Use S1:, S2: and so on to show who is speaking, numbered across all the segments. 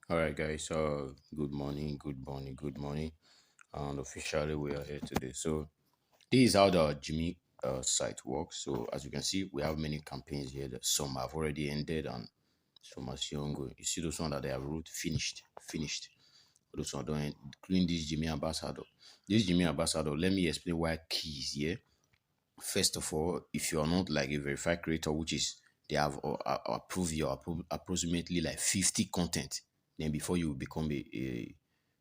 S1: All right, guys. Good morning, good morning, good morning. And officially, we are here today. So, this is how the Jimmy site works. So, as you can see, we have many campaigns here. That some have already ended, and some are still ongoing. You see those ones that they have wrote finished. Those ones don't end, including this Jimmy Ambassador. This Jimmy Ambassador. Let me explain why keys here. First of all, if you are not like a verified creator, which is they have approved your approximately like 50 content, then before you become a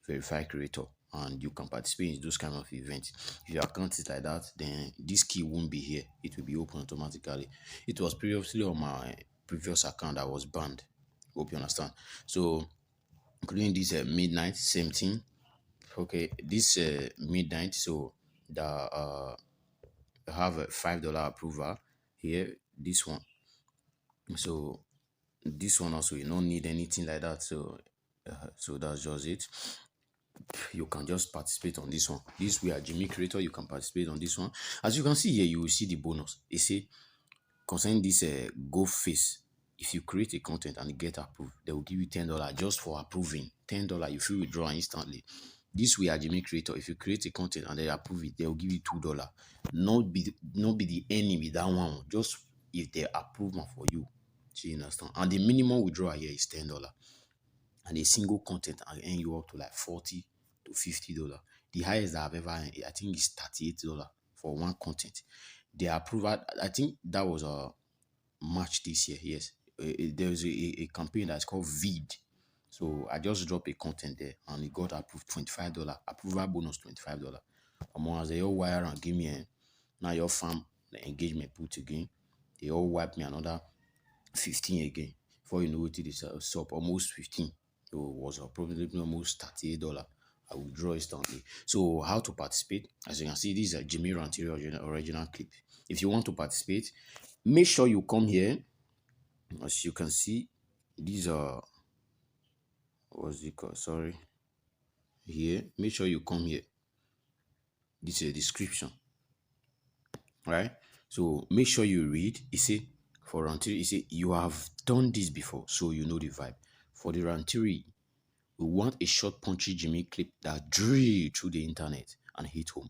S1: verified creator and you can participate in those kind of events. If your account is like that, then this key won't be here. It will be open automatically. It was previously on my previous account that was banned. Hope you understand. So including this midnight, same thing. Okay, this midnight, so the have a $5 approval here. This one, so this one also you don't need anything like that. So that's just it. You can just participate on this one. This we are GIMI Creator. You can participate on this one. As you can see here, you will see the bonus. They say concerning this go face. If you create a content and it get approved, they will give you $10 just for approving. $10 if you withdraw instantly. This way, GIMI Creator, if you create a content and they approve it, they will give you $2. Not be the enemy that one. Just if they approve one for you. So you understand? And the minimum withdrawal here is $10. And a single content can earn you up to like $40 to $50. The highest that I've ever earned, I think, is $38 for one content. They approve. I think that was a March this year. Yes, there's a campaign that's called Vid. So I just dropped a content there and it got approved $25. Approval bonus $25. As they all wire and give me now your farm the engagement put again. They all wipe me another 15 again. Before you know it, it is up almost 15. So it was probably almost $38. I will draw instantly. So how to participate? As you can see, this is a Jimmy Rantier original clip. If you want to participate, make sure you come here. As you can see, these are what's it called? Sorry. Here, make sure you come here. This is a description, right? So make sure you read. You see, for Rantiri, you see, you have done this before, so you know the vibe. For the Rantiri, we want a short, punchy Jimmy clip that drill through the internet and hit home.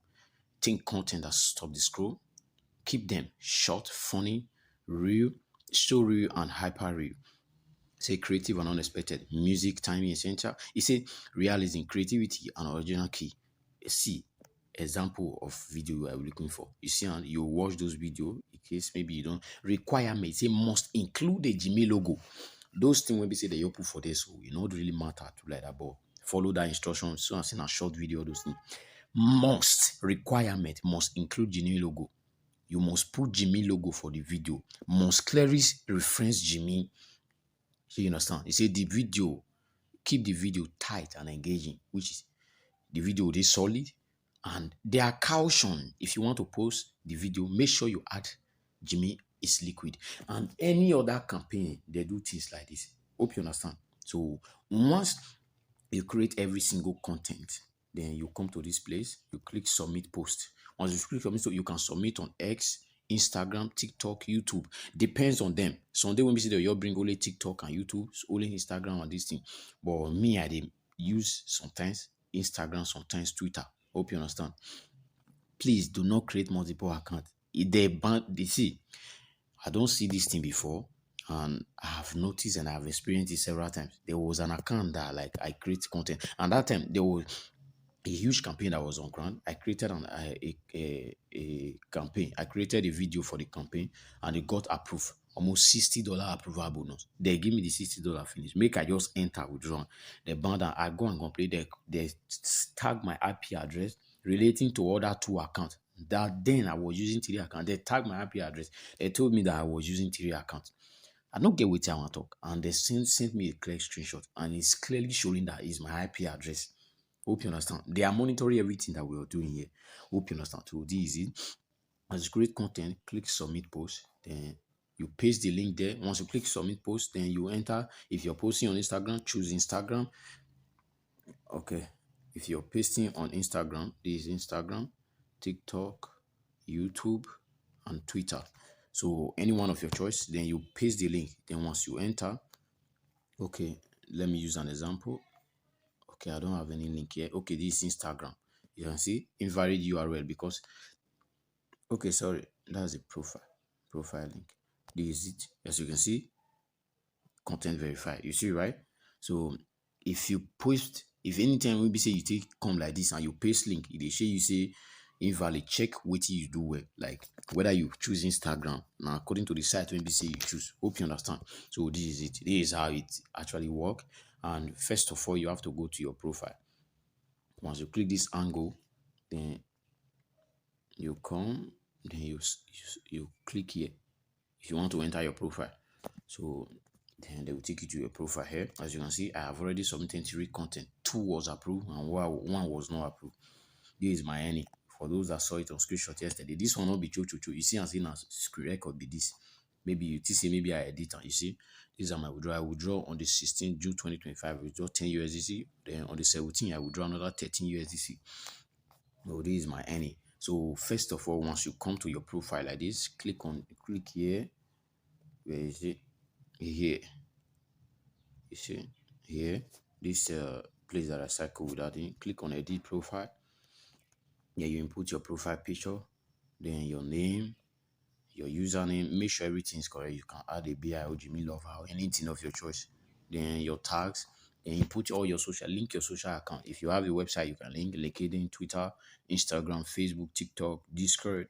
S1: Think content that stop the scroll. Keep them short, funny, real, so real, and hyper real. Say creative and unexpected. Music, timing, essential. He say realism, creativity, and original key. See, example of video you are looking for. You see, and you watch those videos in case maybe you don't. Requirement, say must include the Jimmy logo. Those things when we say they open for this, so it not really matter to like that, but follow that instruction. So I'm saying a short video, those things. Must requirement must include Jimmy logo. You must put Jimmy logo for the video. Must clearly reference Jimmy. So you understand? You say the video, keep the video tight and engaging, which is the video is solid. And there are caution. If you want to post the video, make sure you add Jimmy is liquid. And any other campaign, they do things like this. Hope you understand. So once you create every single content, then you come to this place, you click submit post. Once you click submit, so you can submit on X, Instagram, TikTok, YouTube. Depends on them. Someday when we see that you bring only TikTok and YouTube, only Instagram and this thing. But me, I dey use sometimes Instagram, sometimes Twitter. Hope you understand. Please do not create multiple accounts. They ban. They see. I don't see this thing before, and I have noticed and I have experienced it several times. There was an account that like I create content, and that time there was a huge campaign that was on ground. I created a campaign. I created a video for the campaign, and it got approved. Almost $60 approval bonus. They give me the $60 finish. Make I just enter withdraw. They banned and I go and complain. They tag my IP address relating to other two accounts. That then I was using three accounts. They tagged my IP address. They told me that I was using three accounts. I don't get what I want to talk. And they sent me a clear screenshot. And it's clearly showing that it's my IP address. Hope you understand. They are monitoring everything that we are doing here. Hope you understand. So this is it. As you create content, click submit post. Then you paste the link there. Once you click submit post, then you enter. If you're posting on Instagram, choose Instagram. Okay. If you're pasting on Instagram, this is Instagram, TikTok, YouTube, and Twitter. So any one of your choice, then you paste the link. Then once you enter, okay, let me use an example. Okay, I don't have any link here. Okay, this is Instagram. You can see invalid URL because, okay, sorry, that's a profile link. This is it. As you can see, content verified. You see, right? So if you post, if anytime we be say you take come like this and you paste link, it dey show you say invalid. Check what you do well, like whether you choose Instagram. Now, according to the site when be say you choose. Hope you understand. So this is it. This is how it actually work. And first of all, you have to go to your profile. Once you click this angle, then you come, then you click here if you want to enter your profile. So then they will take you to your profile here. As you can see, I have already submitted 3 content. 2 was approved and 1 was not approved. This is my any. For those that saw it on screenshot yesterday, this one will be cho. You see, as in as screen record be this. Maybe you see, maybe I edit and you see, these are my withdrawal. I withdraw on the 16th June 2025, withdraw 10 USDC. Then on the 17th, I withdraw another 13 USDC. Oh, this is my any. So first of all, once you come to your profile like this, click here. Where is it? Here. You see here, this place that I cycle without it. Click on edit profile. Yeah, you input your profile picture, then your name, your username. Make sure everything is correct. You can add a bio, Jimmy Lover, or anything of your choice. Then your tags. Then you put all your social, link your social account. If you have a website, you can link LinkedIn, Twitter, Instagram, Facebook, TikTok, Discord,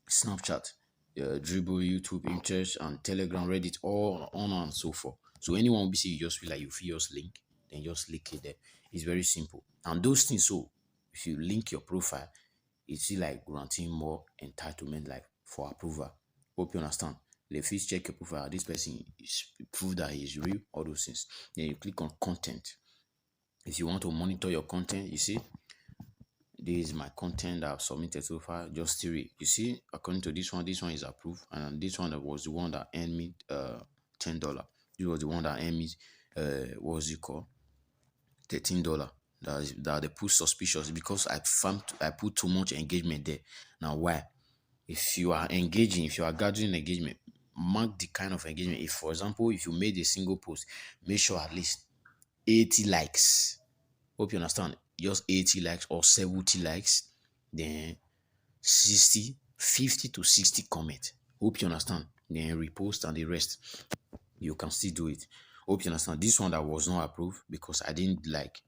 S1: Snapchat, Dribble, YouTube, Pinterest, and Telegram, Reddit, all on and so forth. So anyone will be see you just feel like you feel just link, then just link it there. It's very simple. And those things, so if you link your profile, it's like granting more entitlement like for approval. Hope you understand. The first check your profile. This person is prove that he is real, all those things. Then you click on content. If you want to monitor your content, you see, this is my content that I've submitted so far. Just 3. You see, according to this one is approved, and this one that was the one that earned me $10. This was the one that earned me what was it called? $13. That they put suspicious because I put too much engagement there. Now why? If you are engaging, if you are gathering engagement, mark the kind of engagement. If for example, if you made a single post, make sure at least 80 likes. Hope you understand. Just 80 likes or 70 likes, then 50 to 60 comment. Hope you understand. Then repost and the rest. You can still do it. Hope you understand. This one that was not approved because I didn't like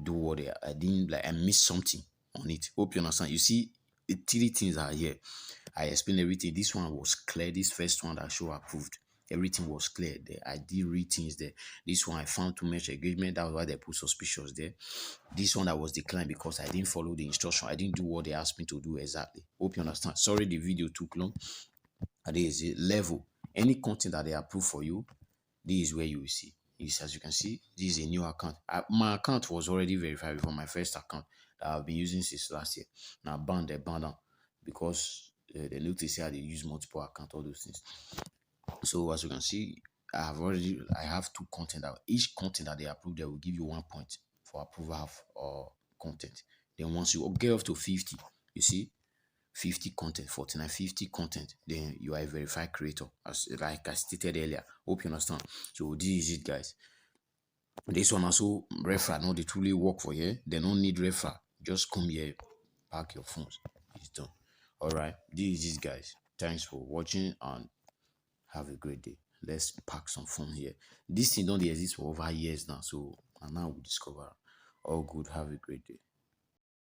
S1: do what I didn't like. I missed something on it. Hope you understand. You see, the 3 things are here. I explained everything. This one was clear. This first one that show approved. Everything was clear there. I did read things there. This one I found too much engagement. That was why they put suspicious there. This one that was declined because I didn't follow the instruction. I didn't do what they asked me to do exactly. Hope you understand. Sorry the video took long. And there is a level. Any content that they approve for you, this is where you will see. This, as you can see, this is a new account. My account was already verified before, my first account that I've been using since last year. Now banned down because they notice how they use multiple accounts, all those things. So as you can see, I have 2 content that each content that they approve, they will give you 1 point for approval of content. Then once you get up to 50, you see 50 content, 49, 50 content, then you are a verified creator, as like I stated earlier. Hope you understand. So this is it, guys. This one also referral, no, they truly work for here. They don't need referral. Just come here, pack your phones. It's done. All right, this is it, guys. Thanks for watching and have a great day. Let's pack some fun here. This thing don't exist for over years now, so and now we discover. All good. Have a great day.